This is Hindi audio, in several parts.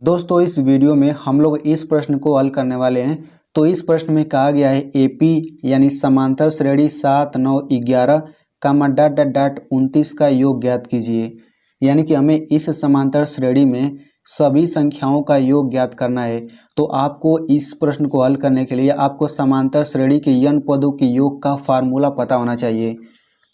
दोस्तों इस वीडियो में हम लोग इस प्रश्न को हल करने वाले हैं। तो इस प्रश्न में कहा गया है एपी यानी समांतर श्रेणी 7, 9, 11 कामा डॉट डॉट डॉट 29 का योग ज्ञात कीजिए। यानी कि हमें इस समांतर श्रेणी में सभी संख्याओं का योग ज्ञात करना है। तो आपको इस प्रश्न को हल करने के लिए आपको समांतर श्रेणी के n पदों के योग का फार्मूला पता होना चाहिए।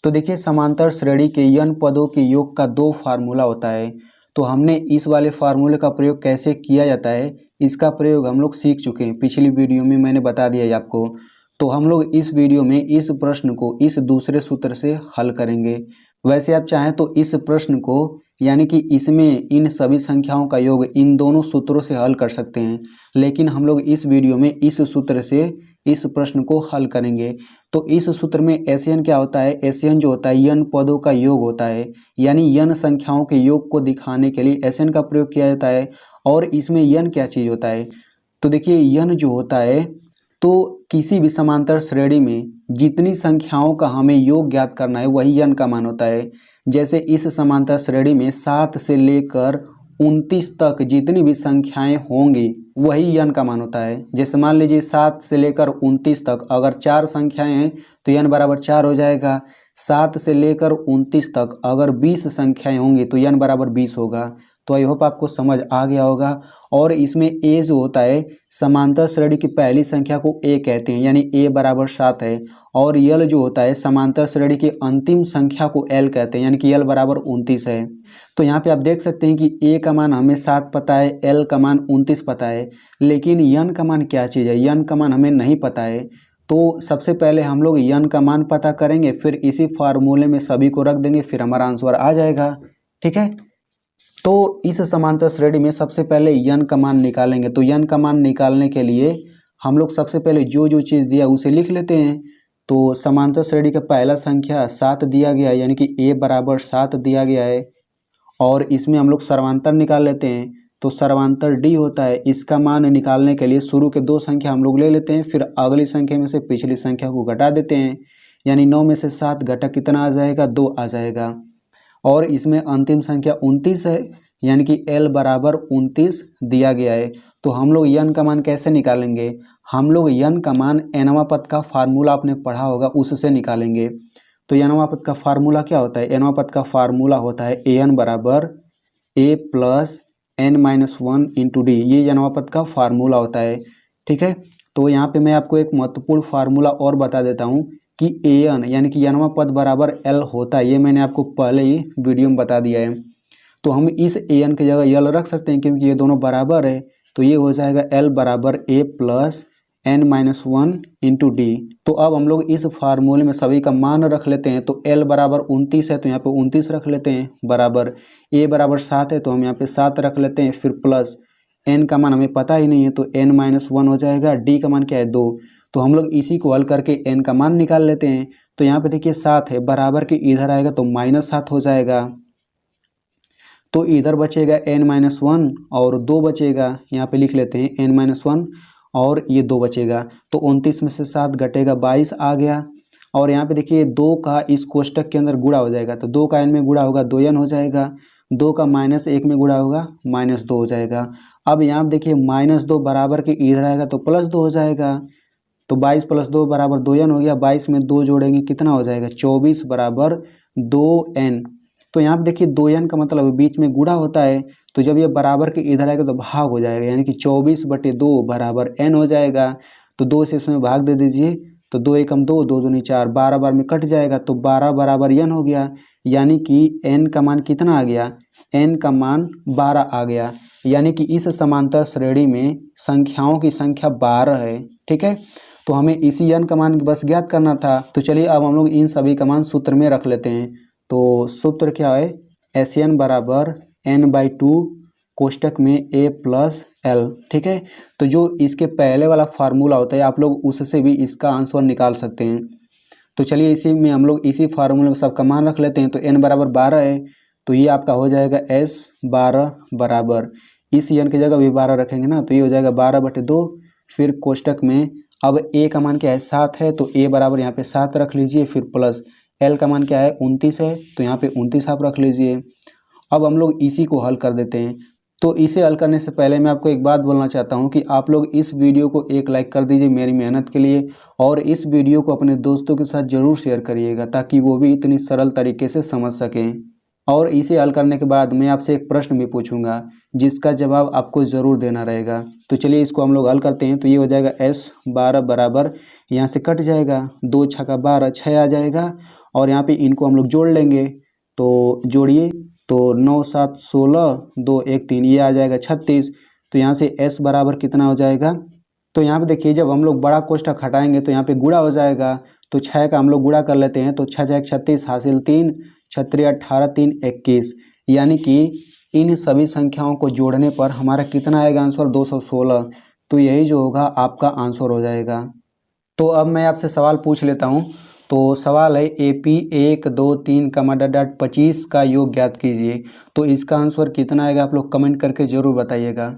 तो देखिए समांतर श्रेणी के n पदों के योग का 2 फार्मूला होता है। तो हमने इस वाले फार्मूले का प्रयोग कैसे किया जाता है इसका प्रयोग हम लोग सीख चुके हैं, पिछली वीडियो में मैंने बता दिया है आपको। तो हम लोग इस वीडियो में इस प्रश्न को इस दूसरे सूत्र से हल करेंगे। वैसे आप चाहें तो इस प्रश्न को यानी कि इसमें इन सभी संख्याओं का योग इन दोनों सूत्रों से हल कर सकते हैं, लेकिन हम लोग इस वीडियो में इस सूत्र से इस प्रश्न को हल करेंगे। तो इस सूत्र में एसएन क्या होता है, एसएन जो होता है n पदों का योग होता है, यानी n संख्याओं के योग को दिखाने के लिए एसएन का प्रयोग किया जाता है। और इसमें n क्या चीज़ होता है, तो देखिए n जो होता है तो किसी भी समांतर श्रेणी में जितनी संख्याओं का हमें योग ज्ञात करना है वही n का मान होता है। जैसे इस समांतर श्रेणी में 7 से लेकर 29 तक जितनी भी संख्याएं होंगी वही n का मान होता है। जैसे मान लीजिए 7 से लेकर 29 तक अगर 4 संख्याएं हैं तो n बराबर 4 हो जाएगा। 7 से लेकर 29 तक अगर 20 संख्याएं होंगी तो n बराबर 20 होगा। तो आई होप आपको समझ आ गया होगा। और इसमें a जो होता है समांतर श्रेणी की पहली संख्या को a कहते हैं, यानी a बराबर 7 है। और l जो होता है समांतर श्रेणी की अंतिम संख्या को l कहते हैं, यानी कि l बराबर 29 है। तो यहाँ पे आप देख सकते हैं कि a का मान हमें 7 पता है, l का मान 29 पता है, लेकिन n का मान क्या चीज़ है, n का मान हमें नहीं पता है। तो सबसे पहले हम लोग n का मान पता करेंगे, फिर इसी फार्मूले में सभी को रख देंगे, फिर हमारा आंसर आ जाएगा। ठीक है, तो इस समांतर श्रेणी में सबसे पहले n का मान निकालेंगे। तो n का मान निकालने के लिए हम लोग सबसे पहले जो जो चीज़ दिया उसे लिख लेते हैं। तो समांतर श्रेणी का पहला संख्या 7 दिया गया है, यानी कि a बराबर 7 दिया गया है। और इसमें हम लोग सर्वांतर निकाल लेते हैं। तो सर्वांतर d होता है, इसका मान निकालने के लिए शुरू के 2 संख्या हम लोग ले लेते हैं, फिर अगली संख्या में से पिछली संख्या को घटा देते हैं, यानी 9 में से 7 घटा कितना आ जाएगा, 2 आ जाएगा। और इसमें अंतिम संख्या 29 है, यानी कि l बराबर 29 दिया गया है। तो हम लोग n का मान कैसे निकालेंगे, हम लोग n का मान nवां पद का फार्मूला आपने पढ़ा होगा उससे निकालेंगे। तो nवां पद का फार्मूला क्या होता है, nवां पद का फार्मूला होता है an बराबर a plus n-1 into D, ये nवां पद का फार्मूला होता है। ठीक है, तो यहाँ पे मैं आपको एक महत्वपूर्ण फार्मूला और बता देता हूँ कि an यानी कि nवां पद बराबर l होता है, ये मैंने आपको पहले ही वीडियो में बता दिया है। तो हम इस an की जगह l रख सकते हैं क्योंकि ये दोनों बराबर है। तो ये हो जाएगा l बराबर a plus n-1 into D. तो अब हम लोग इस फार्मूले में सभी का मान रख लेते हैं। तो l बराबर 29 है तो यहाँ पे 29 रख लेते हैं, बराबर a बराबर 7 है तो हम यहाँ पे 7 रख लेते हैं, फिर प्लस n का मान हमें पता ही नहीं है तो n-1 हो जाएगा, d का मान क्या है 2। तो हम लोग इसी को हल करके n का मान निकाल लेते हैं। तो यहाँ पे देखिए 7 है, बराबर के इधर आएगा तो -7 हो जाएगा। तो इधर बचेगा n-1 और 2 बचेगा, यहाँ पे लिख लेते हैं n-1 और ये 2 बचेगा। तो 29 में से 7 घटेगा 22 आ गया। और यहाँ पे देखिए 2 का इस कोष्टक के अंदर गुणा हो जाएगा, तो 2 का n में गुणा होगा 2n हो जाएगा, 2 का -1 में गुणा होगा -2 हो जाएगा। अब यहाँ पे देखिए -2 बराबर के इधर आएगा तो +2 हो जाएगा। तो 22 + 2 बराबर 2n हो गया, 22 में 2 जोड़ेंगे कितना हो जाएगा 24 बराबर 2n। तो यहाँ पे देखिए 2n का मतलब बीच में गुणा होता है, तो जब ये बराबर के इधर आएगा तो भाग हो जाएगा, यानी कि 24/2 बराबर n हो जाएगा। तो 2 से इसमें भाग दे दीजिए, तो 2 एकम 2, 2 दूनी 4, 12 बार में कट जाएगा, तो 12 बराबर n हो गया। यानी कि n का मान कितना आ गया, n का मान 12 आ गया। यानी कि इस समांतर श्रेणी में संख्याओं की संख्या 12 है। ठीक है, तो हमें इसी n का मान बस ज्ञात करना था। तो चलिए अब हम लोग इन सभी का मान सूत्र में रख लेते हैं। तो सूत्र क्या है, SN बराबर n/2 कोष्टक में a प्लस l। ठीक है, तो जो इसके पहले वाला फार्मूला होता है आप लोग उससे भी इसका आंसर निकाल सकते हैं। तो चलिए इसी में हम लोग इसी फार्मूले में सबका मान रख लेते हैं। तो n बराबर 12 है तो ये आपका हो जाएगा S12 बराबर, इस n की जगह भी 12 रखेंगे ना, तो ये हो जाएगा 12/2। फिर कोष्टक में अब a का मान क्या है 7 है, तो a बराबर यहाँ पे 7 रख लीजिए, फिर प्लस l का मान क्या है 29 है तो यहाँ पे 29 आप रख लीजिए। अब हम लोग इसी को हल कर देते हैं। तो इसे हल करने से पहले मैं आपको एक बात बोलना चाहता हूं कि आप लोग इस वीडियो को एक लाइक कर दीजिए मेरी मेहनत के लिए, और इस वीडियो को अपने दोस्तों के साथ ज़रूर शेयर करिएगा ताकि वो भी इतनी सरल तरीके से समझ सकें। और इसे हल करने के बाद मैं आपसे एक प्रश्न भी पूछूंगा जिसका जवाब आपको ज़रूर देना रहेगा। तो चलिए इसको हम लोग हल करते हैं। तो ये हो जाएगा S12 बराबर, यहाँ से कट जाएगा, 2 छक्का 12, 6 आ जाएगा, और यहाँ पे इनको हम लोग जोड़ लेंगे। तो जोड़िए, तो 9 7 16, 2 1 3, ये आ जाएगा 36। तो यहाँ से S बराबर कितना हो जाएगा, तो यहाँ पे देखिए जब हम लोग बड़ा कोष्ठक हटाएंगे तो यहाँ पे गुणा हो जाएगा। तो 6 का हम लोग गुणा कर लेते हैं, तो 6 6 36 हासिल 3, 36 18 3 21, यानी कि इन सभी संख्याओं को जोड़ने पर हमारा कितना आएगा आंसर, 216। तो यही जो होगा आपका आंसर हो जाएगा। तो अब मैं आपसे सवाल पूछ लेता हूँ। तो सवाल है AP 1 2 3 25 का योग ज्ञात कीजिए। तो इसका आंसर कितना आएगा आप लोग कमेंट करके ज़रूर बताइएगा।